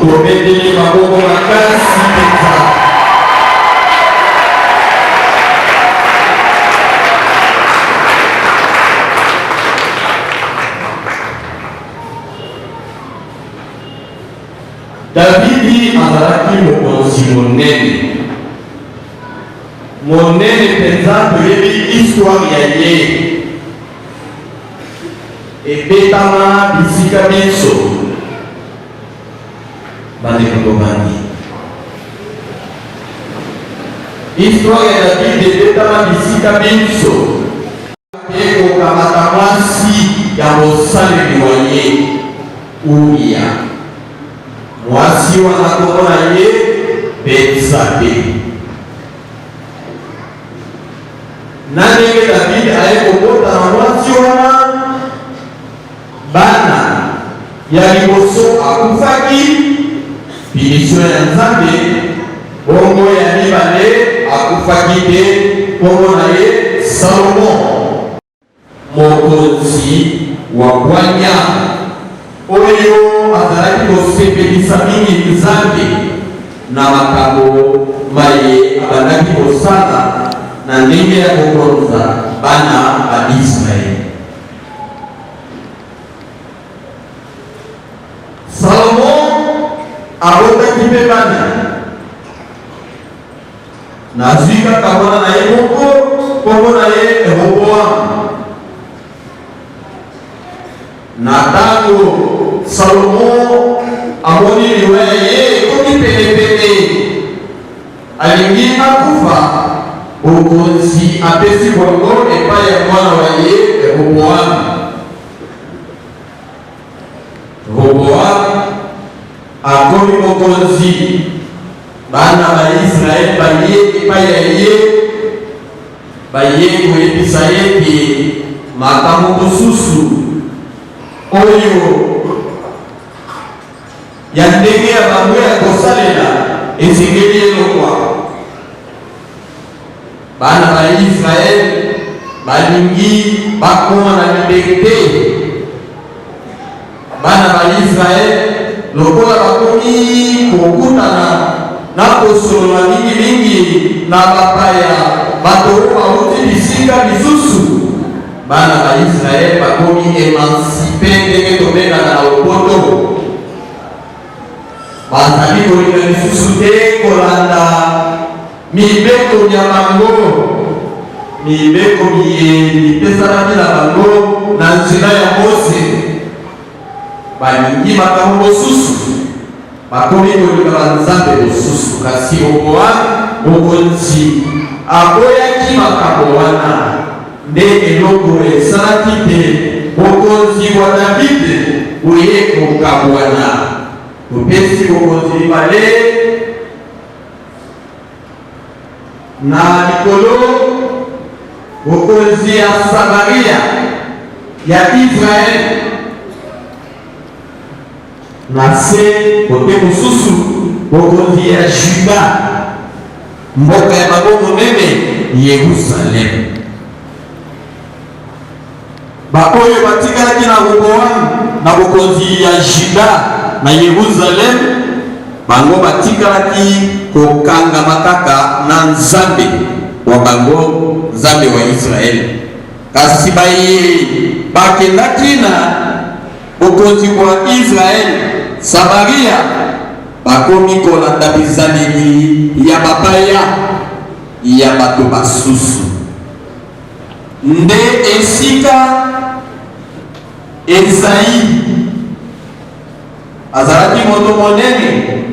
tobeteli maboko makasi penza. Davidi azalaki mokonzi monene penza. Toyebi histoire ya ye ebetama bisika biso bandeko bandi. Histoire ya Davidi ebetama bisika biso ekokamata mwasi ya mosaleli wa ye Uria. Mwasi wana kombo na ye Betsabe. Na ndenge Davidi aye kobota na mwasi wana, bana ya liboso akufaki, pinisio ya Nzambe. Bongo ya mibale akufaki te, kombo na ye Salomo, mokonzi wa bwanya oyo azalaki kosepelisa mingi Nzambe na makambo maye abandaki kosala na ndenge ya kokonza bana ba Israeli. Salomo abotaki mpe bana nazwi kaka mwana na ye moko, kombo na ye Rehoboamu. Na tango Salomo amoni liwa ye ekomi penepene, alingi akufa, bokonzi apesi bongo epai ya mwana wa ye Rehoboamu. Rehoboamu akomi mokonzi, bana ba Israeli baye epai ya ye, baye koyebisa ete makambo mosusu oyo ya ndenge ya bango ya kosalela esengeli elokwa. Bana ba Israeli balingi bakoma na liberté. Bana ba Israeli lokola bakomi kokutana na kosolola mingi na bapaya bato bauti bisika bisusu, bana ba Israeli bakomi emancipe ndenge tobengana na lopoto. Bazali kolinga lisusu te kolanda mibeko ya bango, mibeko mipesalaki na bango na nzela ya Mose. Balingi makambo mosusu, bakomi kolinga banzambe mosusu. Kasi Rehoboamu mokonzi aboyaki makambo wana, nde eloko esalaki te bokonzi wa Davide oye kokabwana. Topesi bokonzi mibale na likolo, bokonzi ya Samaria ya Israeli, na se kote mosusu bokonzi ya Juda, mboka ya bango monene Yerusalemu. Baoyo batikalaki na Rehoboamu na bokonzi ya Juda na Yerusalemu, bango batikalaki kokanga makaka na Nzambe wa bango, Nzambe wa Israeli. Kasi bakendaki na bokonzi wa Israeli Samaria, bakomi kolanda bizaleli ya bapaya ya bato basusu. Nde esika Esayi azalaki moto monene,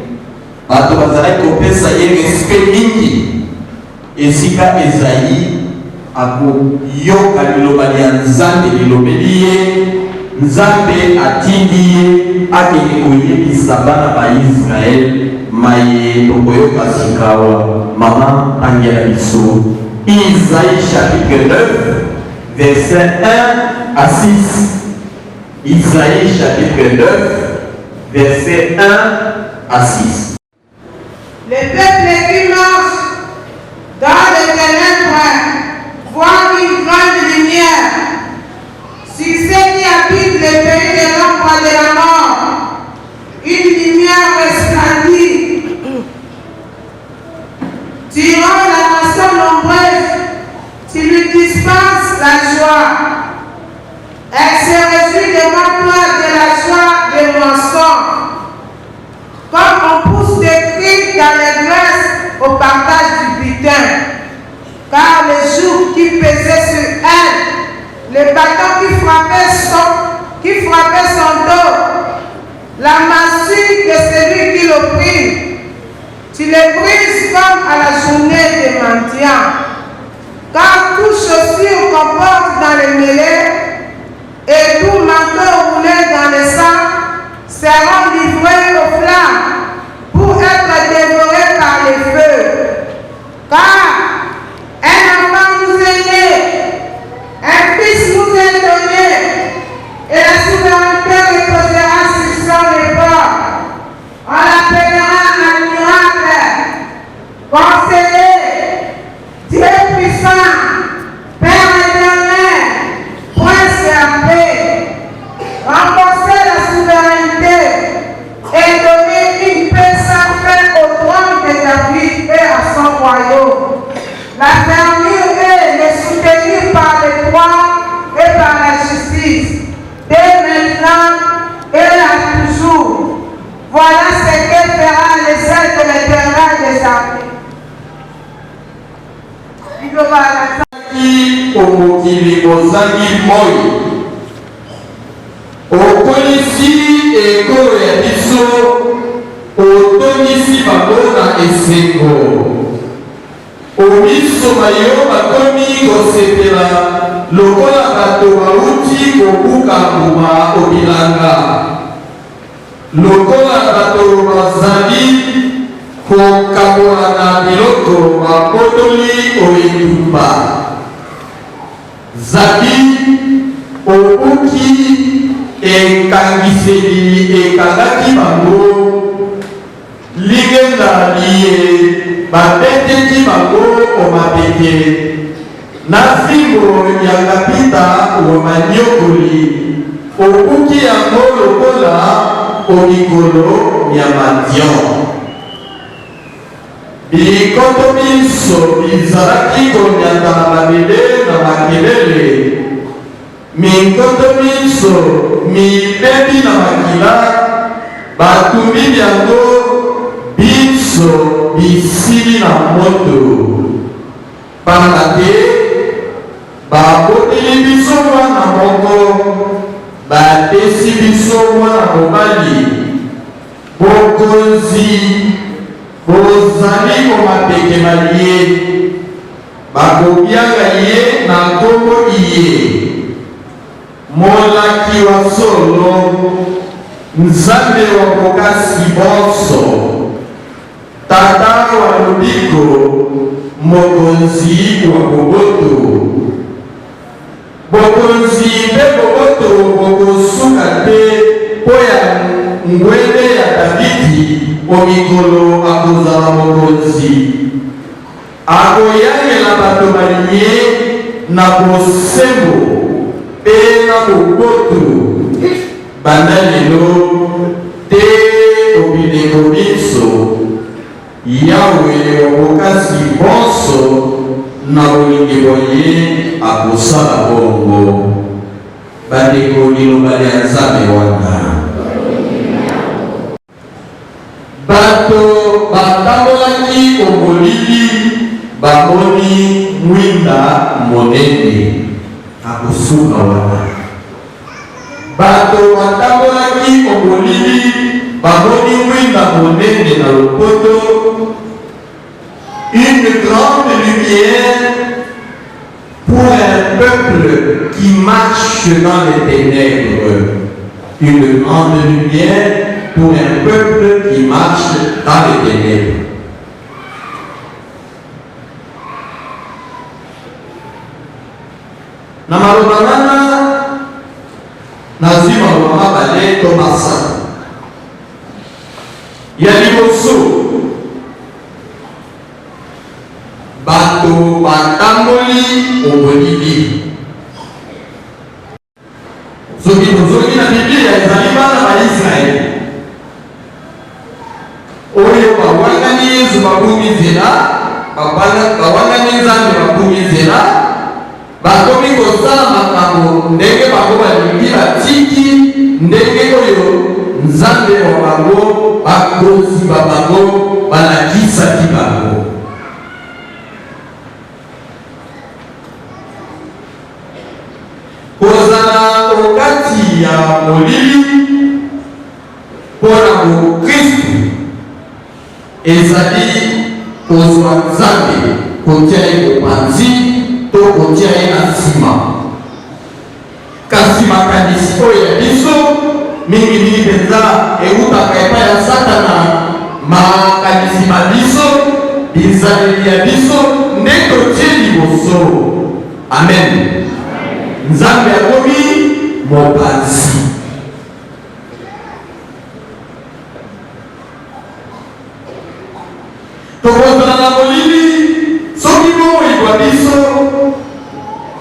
bato bazalaki kopesa ye respect mingi. Esika Esayi akoyoka liloba ya Nzambe lilobeli ye, Nzambe atindi ye akende koyebisa bana ba Israeli maye tokoyoka sikawa. Mama angela biso Isaïe chapitre 9 verset 1 à 6. Isaïe chapitre 9 verset 1 à 6. Le peuple qui marche dans les ténèbres voit une grande lumière. Sur ceux qui habitent le pays de l'ombre de la mort, joie. Elle se réjouit devant toi de la joie de mensonges. Comme on pousse des cris dans les graisses au partage du butin. Car le joug qui pesait sur elle, le bâton qui frappait son dos, la massue de celui qui l'opprime, tu les brises comme à la journée des mendiants. Car toute chaussure qu'on porte dans les mêlées et tout manteau roulé dans le sang seront livrés aux flammes pour être dévorés par les feux. Car un enfant nous est né, un fils nous est donné, et la souveraineté reposera sur son épaule. On l'appellera admirable, conseiller, Dieu puissant, Père éternel, prince et en paix. Renforcer la souveraineté et donner une paix sans fin au trône de David et à son royaume. La fermure est le soutenir par le droit et par la justice, dès maintenant et à toujours. Voilà ce que fera les ailes de l'Éternel des armées. Omokili ozangi moi okolisi ekolo ya biso otongisi bango na esengo omisoma yo bakomi kosepela lokola bato bauti kobuka mbuma obilanga lokola bato bazali kokabola na biloko babotoli oyetumba zali obuki ekangiseli ekangaki bango lingenda liye babeteki bango omapeke na fimbo ya kapita omanyokoli obuki yango lokola omikolo ya madion bikoto biso bizalaki konyata na mabele na makelele minkoto biso mibebi na makila batumbi yango biso bisili na moto pamba te baboteli biso mwana moko batesi biso mwana mobali bokonzi bozali komapekema ye bakobiaka ye na nkombo iye molaki wa solo nzambe wa bokasi bonso tata wa lobiko mokonzi wa boboto bokonzi mpe boboto bokosuka te mpo ya ngwende ya davidi omikolo akozala mokonzi akoyangela bato balinye na bosembo mpe na boboto banda lelo te obileko biso yawe obokasi bonso na bolingi boye akosala bongo bandeko liloba lya nzambe wana bato batambolaki omolili bamoni mwinda monene akosuka wana bato batambolaki omolili bamoni mwinda monene na lopoto une grande lumière pour un peuple qui marche dans les ténèbres. Une grande lumière pour un peuple qui marche dans les ténèbres. Namalobana nazima mama bale Tomasa yaliboso bato batamboli omolili soki tozongi na Biblia ezali bana ba Israeli oyo bawangani Yesu babumi nzela bawangani Nzambe babumi nzela bakomi kosala makambo ndenge bango balingi batiki ndenge oyo nzambe wa bango bakonzi ba bango balakisaki bango. Kozala okati ya molili mpona Kristo ezali kozwa nzambe kotia ye mopanzi to kotia ye na nsima. Kasi makanisi oyo ya biso mingi mpenza eutaka epai ya Satana. Makanisi ma biso bizaleli ya biso nde totie liboso. Amen. Nzambe akomi mopanzi. Tokozala na molili soki bomoi bwa biso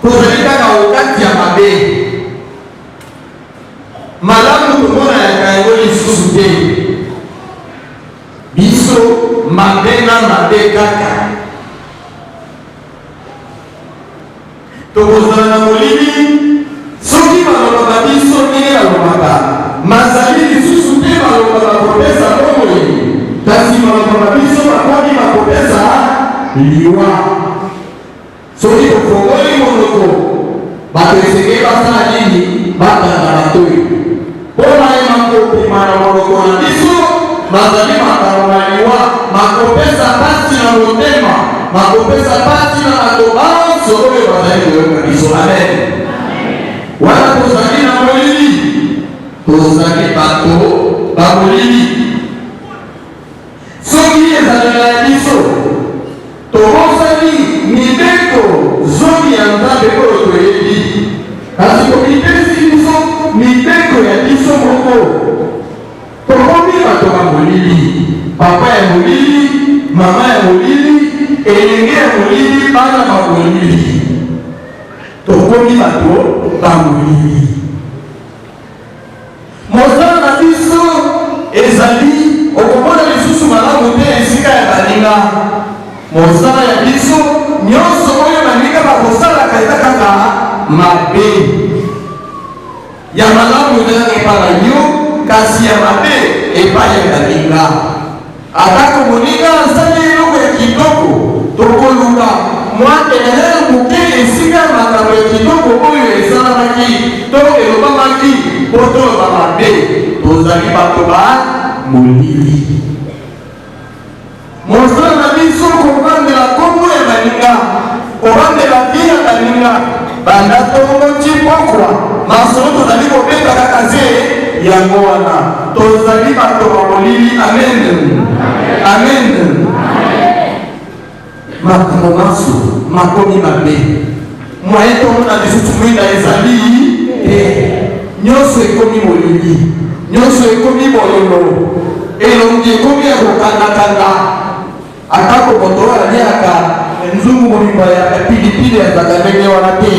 tozali kaka okati ya mabe. Malamu tomona yaka yango lisusu te. Biso mabe na mabe kaka. Tokozala na molili soki balobaka biso ndenge balobaka mazali lisusu te balobaka kopesa bomoi, kasi balobaka biso bakomi bakopesa liwa. Soki tofongoli monoko bato esengeli basala nini bakanga batoyi mpona ye makopema na monoko na biso bazali makambo na liwa, makopesa pasi na motema, makopesa pasi na bato banso oyo bazali koyoka biso. Amen. Wana tozali na molili tozali bato bamolili. Soki ezalaka ya biso tobosani mibeko zomi ya nzambe oyo toyebi, kasi komipesi biso mibeko ya biso moko. Tokomi bato bamolili, papa ya molili, mama ya molili, elenge ya molili, bana bamolili. Tokomi bato bamolili. Mosala na biso ezali okomona lisusu malamu te esika ya baninga. Mosala ya biso nyonso oyo baninga bakosalaka eza kaka mabe. Ya malamu ezalaka epai na yo, kasi ya mabe epai ya baninga. Atako moninga asali eloko ya kitoko tokoluka mwa elele moke esika ya makambo ya kitoko oyo esalamaki to elobamaki po toloba mabe. Tozali bato ba molili. Mosala na biso kovandela kombo ya baninga, kovandela vie ya baninga. Banda tongoti pokwa masolo tozali kobeta kaka ze yango wana tozali bato ba molili. Amen. Amen. Makambo maso makomi mabe mwaye tomona lisusu mwinda ezali nyonso ekomi molili, nyonso ekomi bololo, elongi ekomi ya kokanga-kanga. Atako moto aliaka nzungu mobimba ya pilipili azaka ndenge wana te.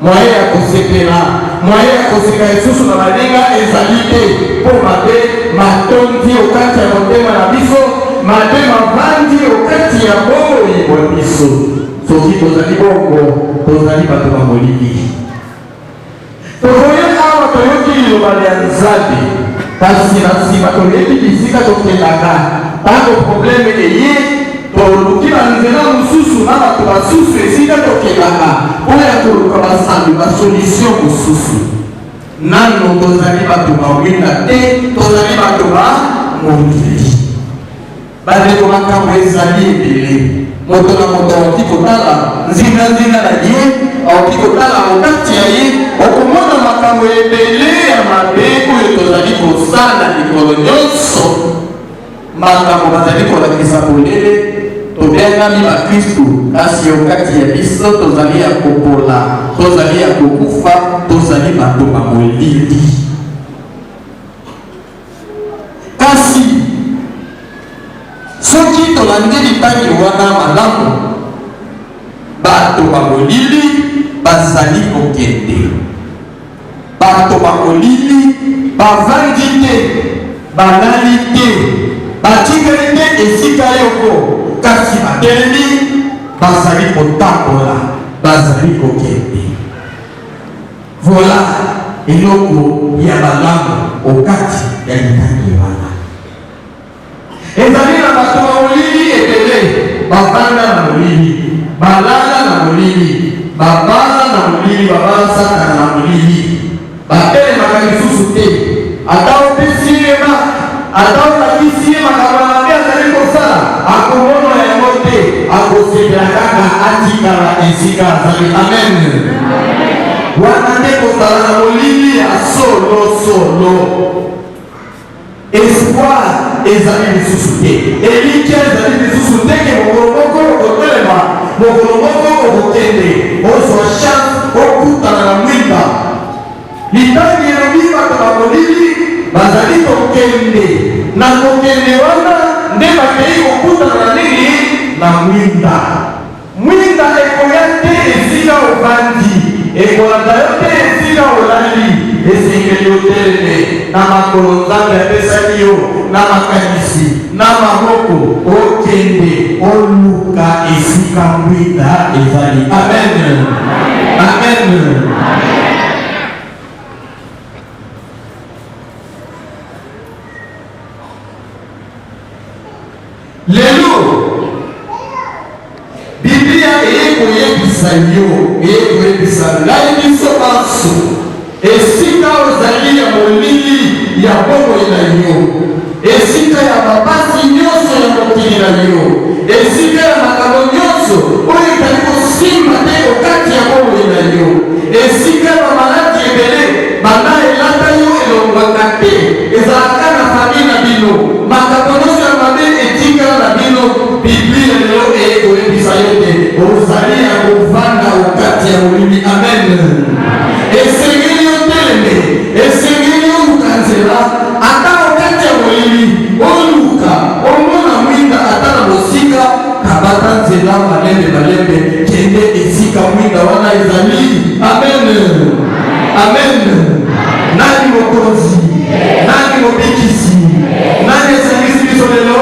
Mwaye ya kosepela, mwaye ya koseka lisusu na baninga ezali te. Po mabe matondi okati ya motema na biso, mabe mavandi okati ya bomoi bwa biso. Soki tozali bongo tozali bato ba molili. Tokoye awa toyoki liloba ya Nzambe, kasi na nsima toyebi bisika tokendaka. Tango probleme eye toluki banzela mosusu na bato basusu esika tokendaka oyo ya koluka basambi basolution mosusu. Nano tozali bato bawinda te, tozali bato ba molili. Bandeko makambo ezali ebele. Moto na moto akoki kotala nzinga na ye, akoki kotala okati ya ye, okomona makambo ebele ya mabe oyo tozali kosala likolo nyonso. Makambo bazali kolakisa polele tobengami bakristu, kasi okati ya biso tozali ya kopola, tozali ya kokufa, tozali bato ba molili. Kasi soki tolandi litangi wana malamu, bato ba molili bazali kokende. Bato ba molili bavandi te, balali te, batikali te esika yoko, kasi batelemi bazali kotambola. bazali kokende. Voilà eloko ya malamu okati ya litangi wana. Ezali na bato ya molili ebele, bavanda na molili, balala na molili, babala na molili, babasaka na molili, batelemaka lisusu te. Ata opesi ye ata olakisi ye makambo na mabe azali kosala, akomona yango te, akosepela kaka atikala esika azali. Amen. Wana nde kozala na molili ya solo. Espoir ezali lisusu te, elikya ezali lisusu te, ke mokolo moko okotelema, mokolo moko okokende, ozwa chance okutana na mwinda. Litangi elobi bato ba molili bazali kokende, na kokende wana nde bakei kokutana na nini? Na mwinda. Mwinda ekoya te esika ovandi, ekolanda yo te esika olali. Esengeli oteleme na makolo Nzambe apesaki yo, na makanisi, na maboko, okende oluka esika mwinda ezali. Amen. Amen. Lelo Biblia eyekoyebisa yo, eyekoyebisa ngai biso banso esika ozali ya molili ya bomoi na yo, esika ya mapasi nyonso ya mokili na yo, esika ya makambo nyonso oyo etali kosimba te okati ya bomoi na yo, esika ya bamaladi ebele banda elata yo elongwaka te, ezalaka na fami na bino, makambo nyonso ya mabe etikala na bino. Biblia lelo ekoyebisa yo te ozali ya kovanda okati ya molili. Amen. Esengeli yo teleme, esengeli yo luka nzela, ata okati ya molili oluka omona mwinda, ata na mosika kabata nzela balembe kende esika mwinda wana ezali. Amen. Amen. Nani mokonzi, nani mobikisi, nani esengisi biso lelo,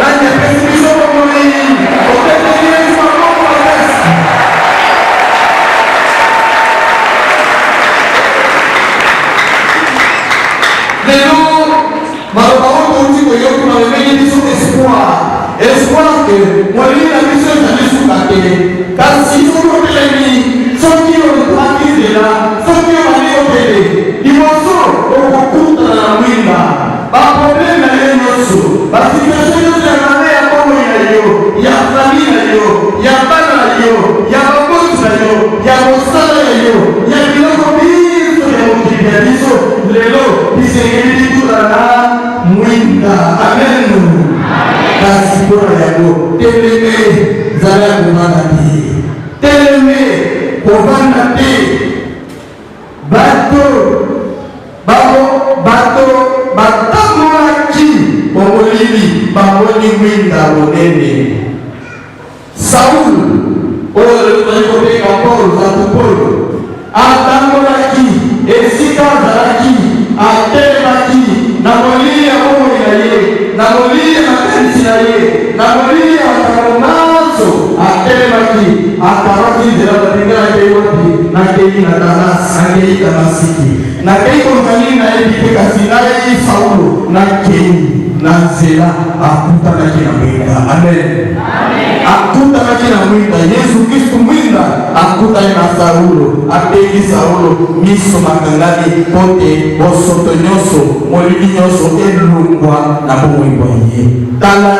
nani apesi biso bomoi, oketeli yesu maboko makasi. Lelo maloba oyo outi koyoki balobeli biso espoir ke molili na biso ezali suka te, kasi soki otelemi, soki olaki nzela, soki obali okende liboso okokutana na mwinda. Baprobleme na yo nyonso, basituation nyonso ya mabe ya bomoi na yo, ya fami na yo, ya bana na yo, ya baboti na yo, ya mosala na yo, ya biloko biso ya mokili ya biso, lelo bisengeli bituna na mwinda. Amen. Kasi mpona yango teleme zala ya kovanda te, teleme kovanda te. Bato batambolaki bomolili bamoni mwinda monene. Saul oyo tozali kobenga Paul, atambolaki esika azalaki, atelemaki na molili ya bomoi na ye, na molili ya makanisi na ye, na molili ya makambo nyonso, atelemaki akamati nzela batinga nakei wapi? Nakei na Damas, nakei Damasiki, nakei konzali na yebi te, kasi ngai Saulo nakei na nzela akutanaki na mwinda. Amen. Akutanaki na mwinda, Yesu Kristu mwinda akutani na Saulo, apeki Saulo miso makangani pote bosoto nyonso, molili nyonso elungwa na bomoi bwa ye. Tala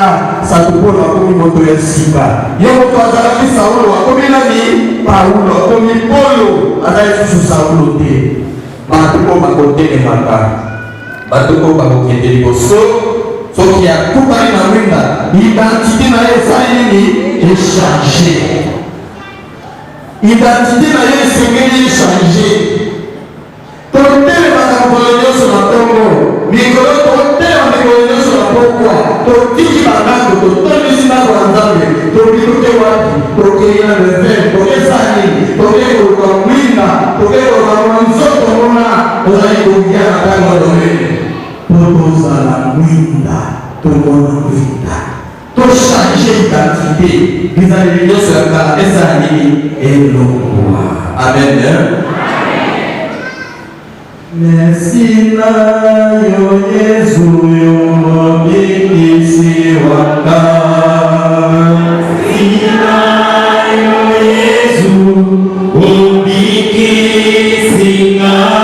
Satupolo akomi moto ya sika, ye moto azalaki Saulo akomi nani? Paulo akomi Polo, azali susu Saulo te. Bato ko bakotelemaka, bato ko bakokende liboso. Soki akutani na mwinda, identité na ye ezali nini? Echange. Identité na ye esengeli echange. Totelemaka mikolo nyonso na ntongo, mikolo totelema mikolo nyonso na pokwa, totiki bandako, totondisi ndako ya Nzambe, tokoki toke wapi? Tokei na level, tokesani, tokei koluka mwinda, tokei koluka nzoto mona ozali kokia na ntango ya domene. Tozala mwinda, tomona mwinda. changer d'identité. Ils allaient dire sur la carte et ça et l'eau. Amen. Merci na yo Yesu yo bikisi waka. Sina yo Yesu bikisi nga.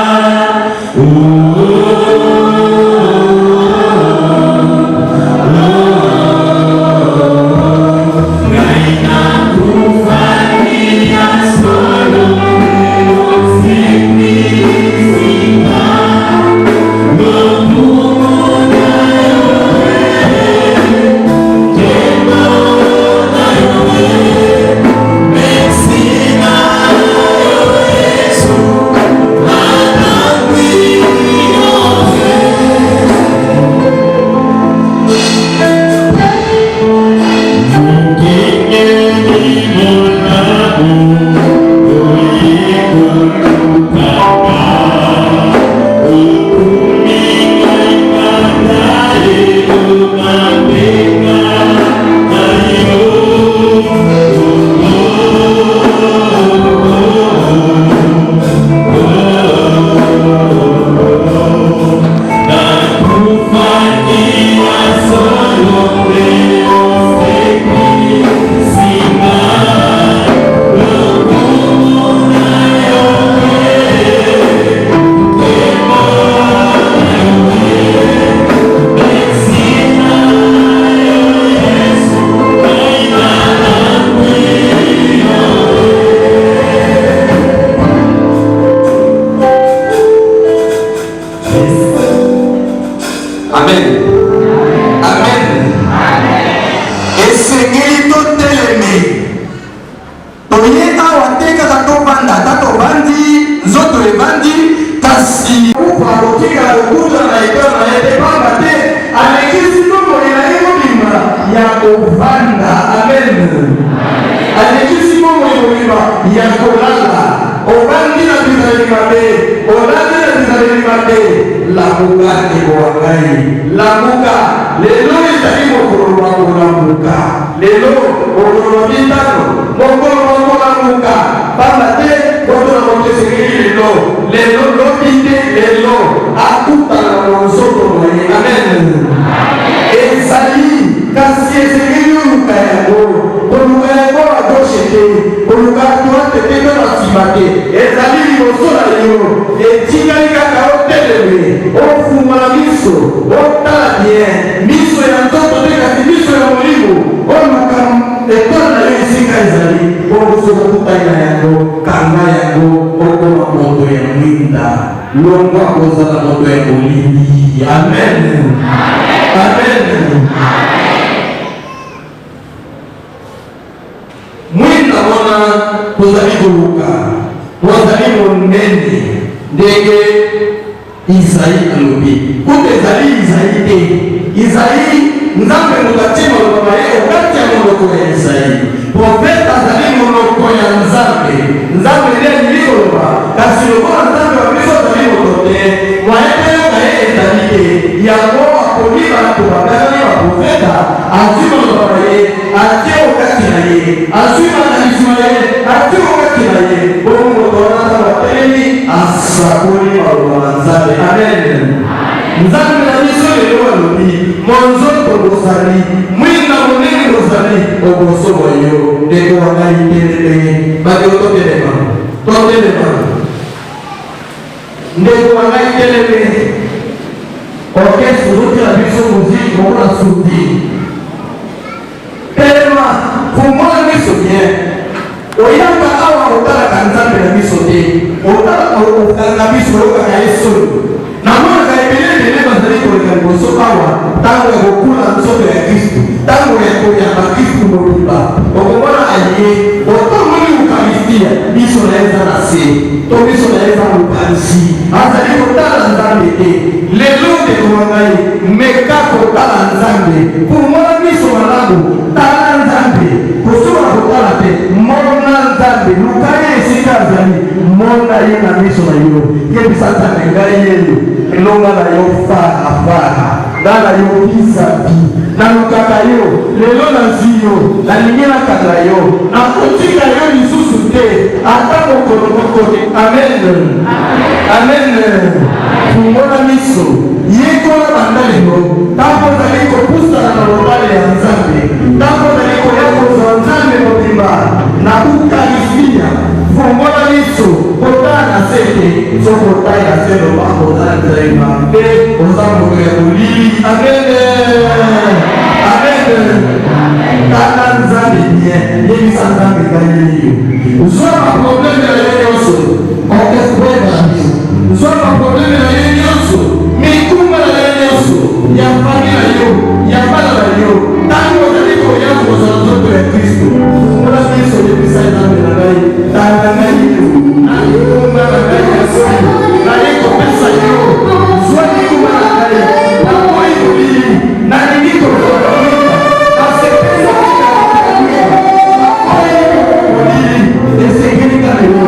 ngala yo bisabi na lukaka yo lelo na ziyo na lingena kaka yo na kotika yo lisusu te ata mokolo moko te. Amen. Amen. Fungola miso yekola bandalelo tango zali kopusana na lobale ya Nzambe, tango zali koyakoza Nzambe mobimba na ukalifia. Fungola miso kotala na sete sokotala na selo bakotala nzaiba te ozambo ya bolili. Amen. Amen. Kaka Nzambe bien yebisa Nzambe kanyeliyo zwa maprobleme na yo nyonso orchestre na biso, zwa maprobleme na yo nyonso mikumba na yo nyonso ya fami na yo ya bana na yo tango ozali koya kozala nzoto ya Kristo. Fungola miso yebisa Nzambe na ngai tala ngai yo na mikumba na ngai ya soki na ye kopesa yo zwa mikumba na ngai na moi bolili na lingi kozola na sepesa na moi bolili esengeli ka lelo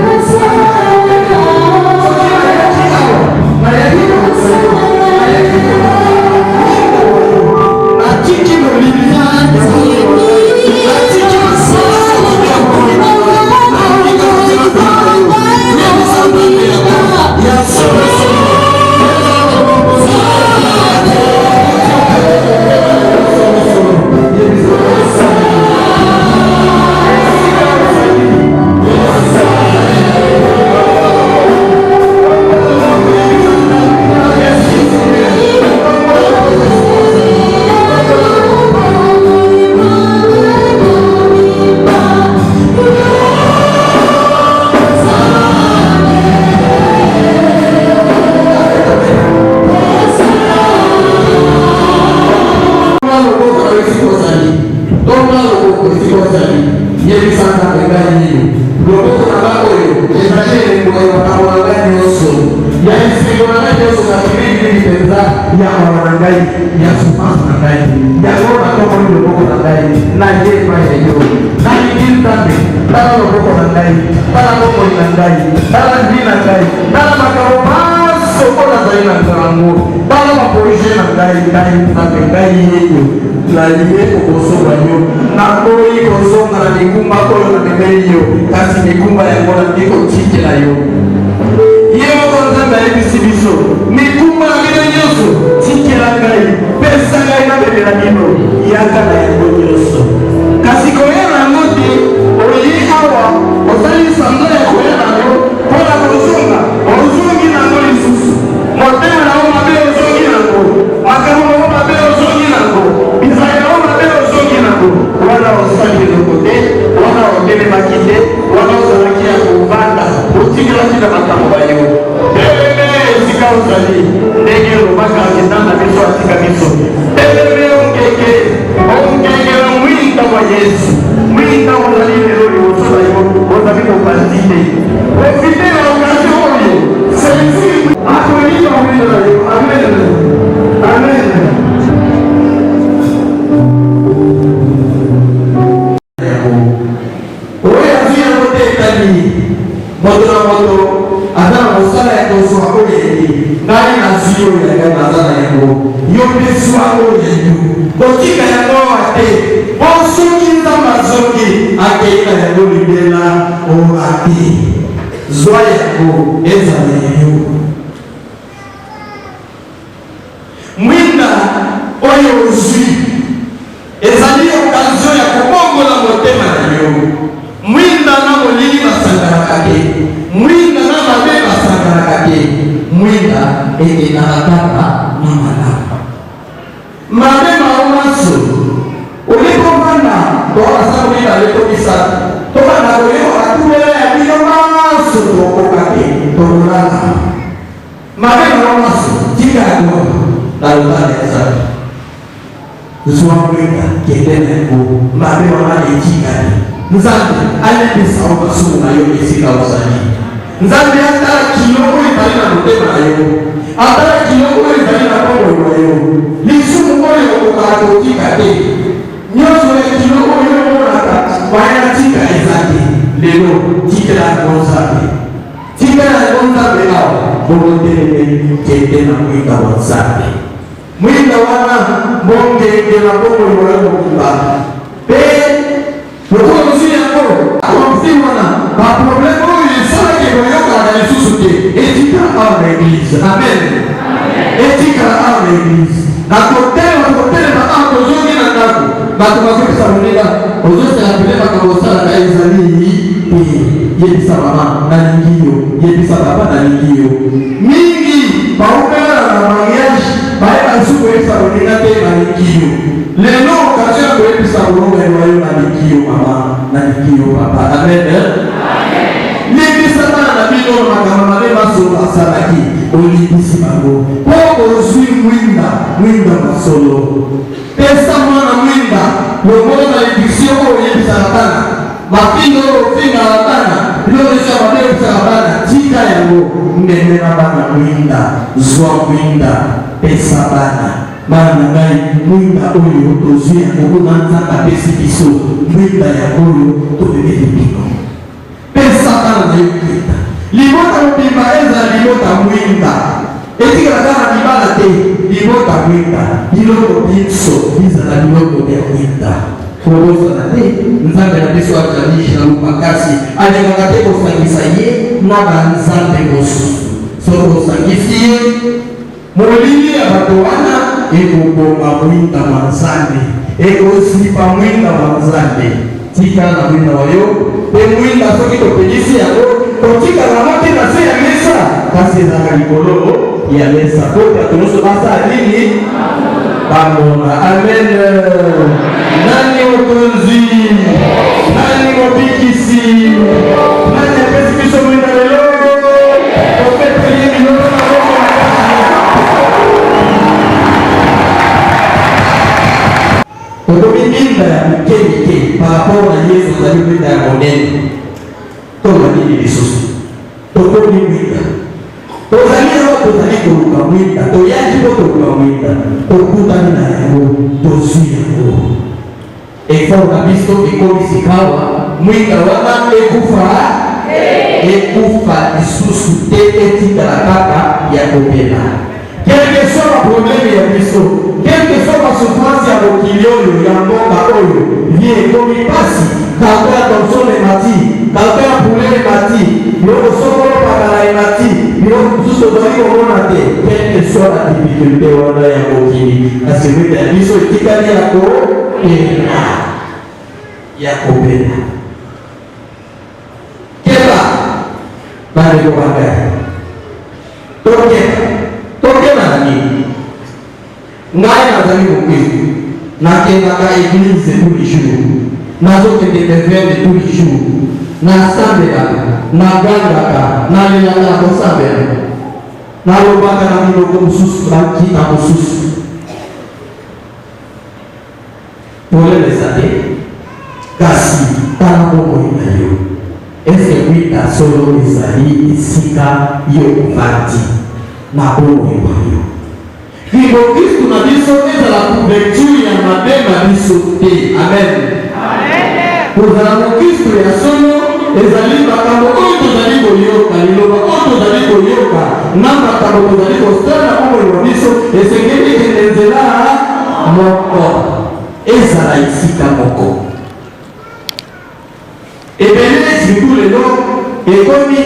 kasi mikumba ya ngona ndiko tiki na yo yewo konzamba ebisi biso mikumba na bino nyonso tikela ngai pesa ngai na bebela bino yaka na yango nyonso kasi koya nango te oyi awa ozali sango ya koya nango mpona kozonga ozongi nango lisusu motema nango mabe ozongi nango makambo nango mabe ozongi nango bizali nango mabe ozongi nango wana osali eloko te wana otelemaki te wana ozalaki ya kovanda otikelaki na makambo bayo teleme esika ozali ndenge elobaka akendana biso atika biso teleme ongenge na mwinda wa Yesu mwinda ozali lelo liboso na yo ozali kopasi te profite na okazio oyo selisi akoyika mwinda na yo. Amen. Amen. Moto na moto adana mosala ya kozwa oyeyi ngai na zio ya ngai nazala yango yo mpe zwa oyeyi botika yango ate bosoki nzambe azongi akei na yango libela oate zwa yango ezala yayo mwinda oyo ozwi ezali okazio ya kobongola motema na yo mwinda na molili basanganaka te mwinda na mabe basanganaka te mwinda ekendaka kaka na malamu mabe maomaso olikovanda toasa mwinda lekobisa tobanda koyo atubela ya bino maso tokoka te tololaka mabe maomaso tika yango na lobala ya Nzambe zwa mwinda kende na yango mabe wana etikali Nzambe alipesa masumu na yo esika ozali Nzambe atala kiloko ezali na motema na yo atala kiloko ezali na bongo na yo lisumu oyo okokaka kotika te nyonso ya kiloko oyo omonaka waya tika eza te lelo tikela yango Nzambe tikela yango Nzambe awa bokoteleme kende na mwinda wa Nzambe mwinda wana mbongenge na bongo liwaleko kubana pe lokolo mzuri yango akwamfimana baproblème oyo esalaki koyokana lisusu te etikala awa na eglise. Amen. Etikala awa na eglise na kotelema awa tozongi na ndako bato bazokisa moninga ozosala pele makambo osalaka ezali te yebisa mama nalingi yo, yebisa papa nalingi yo. Mingi baopelana na mariage bayeba lisu koyebisa moninga te nalingi yo. Lelo okazio ya koyebisa bolonga ewayo nalingi yo mama, nalingi yo papa. Amen. Libisa bana na bino makambo mabe masolo asalaki olibisi bango po ozwi mwinda masolo. Pesa mwana mwinda longola na libisio oyebisaka bana mafindo ofinga na bana bilolesa mabe oyebisaka bana tika yango ndendena bana mwinda zwa mwinda pesa bana bana na ngai mwinda oyo tozwi yango kuna nzambe apesi biso mwinda yango oyo tobebeli bino. Pesa bana na yo mwinda libota mobimba eza libota mwinda etikala kaka libala te libota mwinda biloko biso bizala biloko ya mwinda kobosana te. Nzambe na biso azalisha na makasi alingaka te kosangisa ye na banzambe mosusu. Soki osangisi ye molili ya bato wana ekoboma mwinda wa nzambe, ekosipa mwinda wa nzambe. Tika na mwinda wayo pe mwinda soki topelisi yango totikala mote na se ya mesa kasi ezaka likolo ya mesa po bato nyonso basala nini bamona. Amen. Nani mokonzi, nani mobikisi, nani apesi biso mwinda lelo opeteli biloko na moko tokomi minda ya mike par rapport na Yesu ozali mwinda ya monene. Tozali lisusu tokomi mwinda tozali awa tozali koluka mwinda toyaki po toluka mwinda tokutani na yango tozwi yango efort na biso ekomi sikawa mwinda wana ekufa lisusu te etikala kaka ya kopela. Quelque soit la problème ya biso, quelque soit la souffrance ya mokili oyo ya mboka oyo vie ekomi pasi kalko ya Thomson emati, kalko ya Poulet emati, biloko sokolo pakala emati, biloko mosusu tozali komona te. Quelque soit la difficulté wana ya mokili kasi mwinda ya biso etikali ya kopela keba bandeko bangai tokena na nini. Ngai nazali mokristo nakendaka eglise tous les jours, nazokende deverne tous les jours, nasambelaka nagangaka nalelaka kosambela nalobaka na biloko mosusu bakita mosusu tolelesa te. Kasi tala bomoi na yo eske mwinda solo ezali esika yo ovandi na bomoi na yo. Kristo na biso ezala couverture ya mabe na biso te. Amen. Kozala mokristo ya solo ezali makambo oyo tozali koyoka, liloba oyo tozali koyoka na makambo tozali kosala na bomoi na biso esengeli kende nzela moko, ezala esika moko. Ebele siku lelo ekomi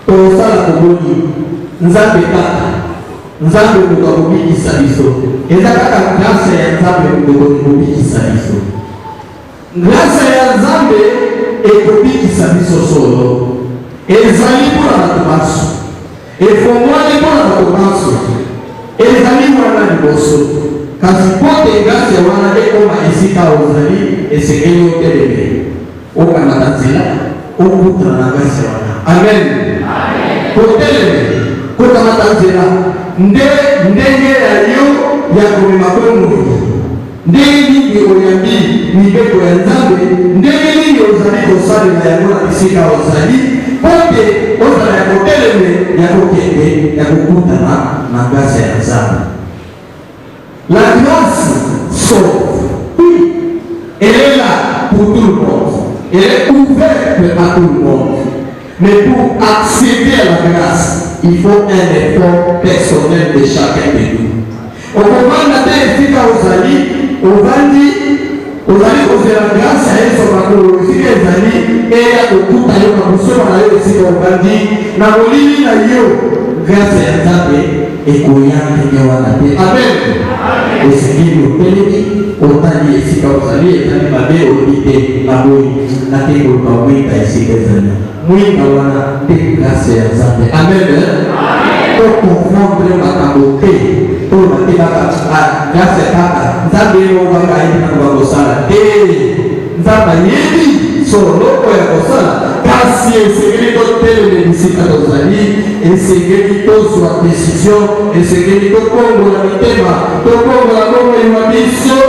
tosala koboni nzambe kaka nzambe kokobikisa biso eza kaka grâce ya nzambe kokobikisa biso. Grâce ya nzambe ekobikisa biso solo ezali mpona bato baso efongwani mpona bato baso ezali wana liboso kasi pote grâce wana ekoma esika ozali esengeli oteleme okamata nzela okutana na grâce wana. Amen. Koteleme kokamata nzela ndenge ya yo ya komema kwemoi, ndenge nini oyambi mibeko ya nzambe, ndenge nini ozali kosalela yango na bisika ozali pote ozala ya koteleme ya kokende ya kokutana na grâce ya nzambe. La grâce sauve. Oui, elle est là pour tout le monde. Elle est ouverte à tout le monde. Mais pour accéder à la grâce, il faut un effort personnel de chacun de nous. okovanda te esika ozali ovandi ozali kozela grâce ya yesu makolo esika ezali eya kokuta yo makosoma na yo esika ovandi na molili na yo grâce ya nzambe ekoya ndenge wana te. Amen. Esengeli opelemi otali esika ozali ezali mabe olobi te na boyi na te koluka mwinda esika ezali mwinda wana te grâce ya nzambe. Amen. Confondre makambo te to batebaka grâce kaka nzambe obanga yebi na bakosala te nzambe yebi soloko ya kosala kasi esengeli totelema bisika tozali esengeli tozwa décision esengeli tokongola mitema tokongola bomoi wa biso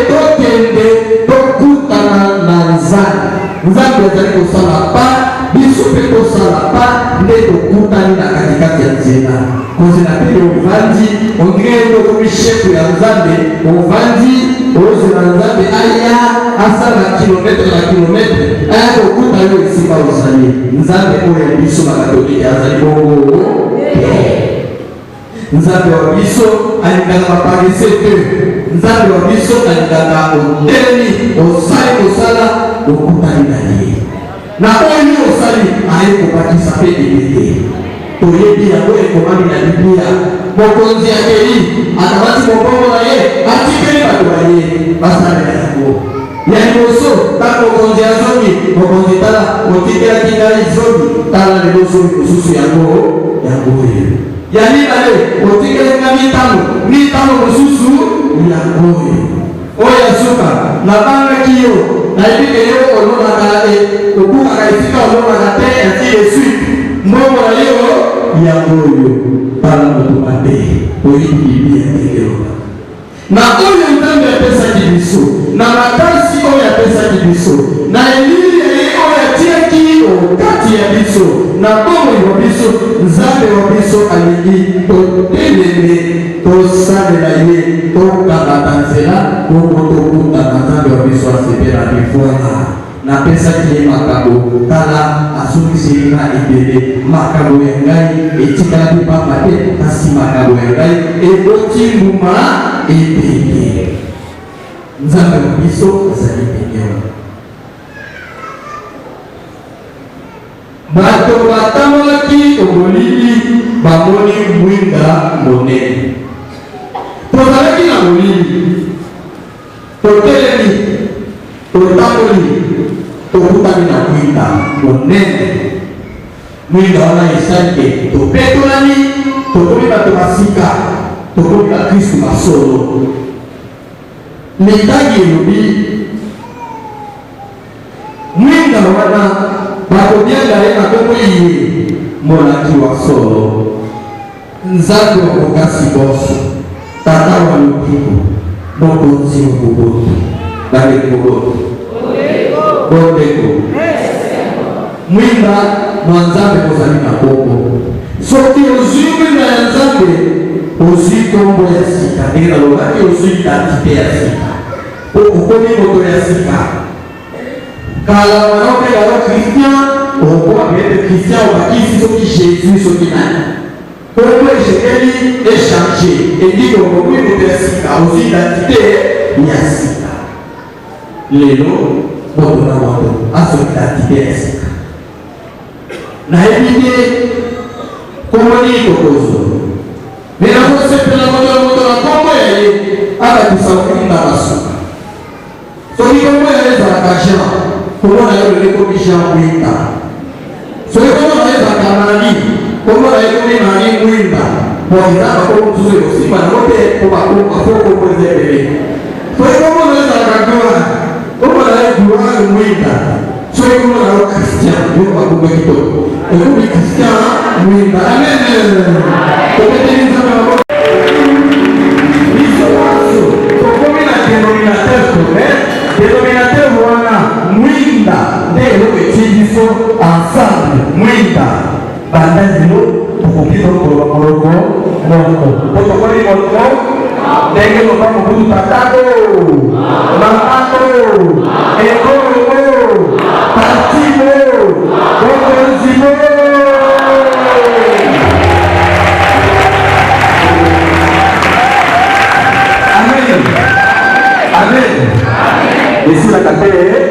tokende tokutana na nzambe. Nzambe azali kosala pa biso mpe tosala pa nde tokutani na katikati ya nzela kozela te ovandi ondire tokomi shefu ya nzambe ovandi ozela nzambe aya asala kilometre na kilometre aya kokuta yo esika ozali nzambe oyo ya biso bakatolike azali bongo nzambe wa biso alingaka baparise te nzambe wa biso alingaka otelemi osali kosala okutani na ye na oyo osali aye kobakisa mpe ebete toyebi yango ekomami na biblia mokonzi ya kei akamati mokongo na ye atikeli bato na ye basalela yango ya liboso tala mokonzi ya zomi mokonzi tala otikelaki ngai zomi tala lelo zomi mosusu yango oyo ya mibale otikelaka mitano mosusu yango oyo ya suka nabangaki yo nayebike yo olonaka okukaka esika olonaka te ainsi de suite mbongo na yo yango oyo tala motuma te oyebi biblia tekeloba na oyo nzambe apesaki biso na makasi oyo apesaki biso na elili ya ye oyo atiaki okati ya biso na bomoi wa biso nzambe wa biso alingi toteleme tosalela ye tokabata nzela bongo tokutana nzambe wa biso asepela bifwana napesaki ye makambo tala asukiseli nga ebele makambo ya ngai etikalaki pamba te kasi makambo ya ngai eboti nguma ebele nzambe wa biso azali penyewa bato batambolaki omolili bamoni mwinda monene tozalaki na molili totelemi totamboli tokutani na mwinda monene mwinda wana esali te topetolani tokomi bato basika tokomi bakristu basolo litangi elobi mwinda wana bakobianga ye na kombo ye molaki wa solo nzambe wa kokasi boso tata wa lobiko mokonzi wa boboto balekoloto bondeko mwinda mwa nzambe kozali na kombo soki ozwi mwinda ya nzambe ozwi kombo ya sika ndenge nalobaki ozwi identite ya sika okomi moto ya sika kala wanaopengalo kristian okoa bete kristian obakisi soki jésus soki nani kombo eshekeli echange endiko okomi moto ya sika ozwi identite ya sika lelo moto na moto asoki identite ya sika nayebi te komoni kokozo mena kosepela moto na kombo ya ye akatisa moninga basuka soki kombo ya ye ezalaka jean kombo na ye olekomi jean mwinda soki kombo na ye ezalaka nani kombo na ye komi nani mwinda boizaka kombo mosusu ekosimba nango te afo kombo eza ebele soki kombo na ye ezalaka gloire kombo na ye gloire mwinda soki kombo na ye christian yo bakombo kitoko ekomi christian mwinda amen toketeli nzambe na biso waso tokomi na dénominateur commun dénominateur wana mwinda nde eloko eti biso ensemble mwinda banda zelo tokoki tokoloba moloko moko po tokoli moloko ndenge loba mobutu tatako mamako ekolomo partimo bokonzimo Amen. Et si la café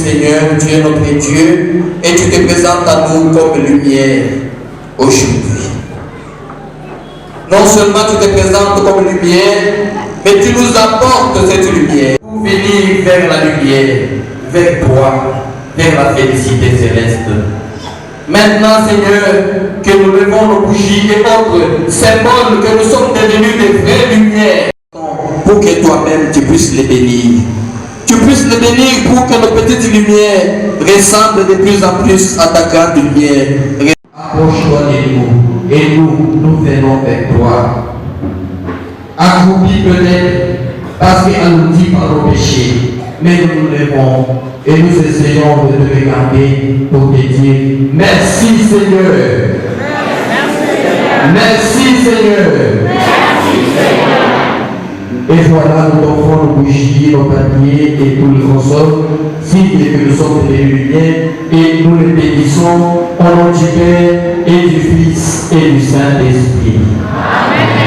Seigneur, tu es notre Dieu et tu te présentes à nous comme lumière aujourd'hui. Non seulement tu te présentes comme lumière, mais tu nous apportes cette lumière pour venir vers la lumière, vers toi, vers la félicité céleste. Maintenant, Seigneur, que nous levons nos bougies et autres symboles que nous sommes devenus des vraies lumières, pour que toi-même tu puisses les bénir. Tu puisses les bénir pour que nos petites lumières ressemblent de plus en plus à ta grande lumière. Approche-toi de nous et nous venons vers toi. Accroupis peut-être parce qu'alourdis par nos péchés, mais nous nous levons et nous essayons de te regarder pour te dire merci Seigneur. Merci Seigneur. Et voilà, nous offrons nos bougies, nos papiers et tous les consoles, signe que nous sommes des lumières, et nous les bénissons au nom du Père et du Fils et du Saint-Esprit. Amen.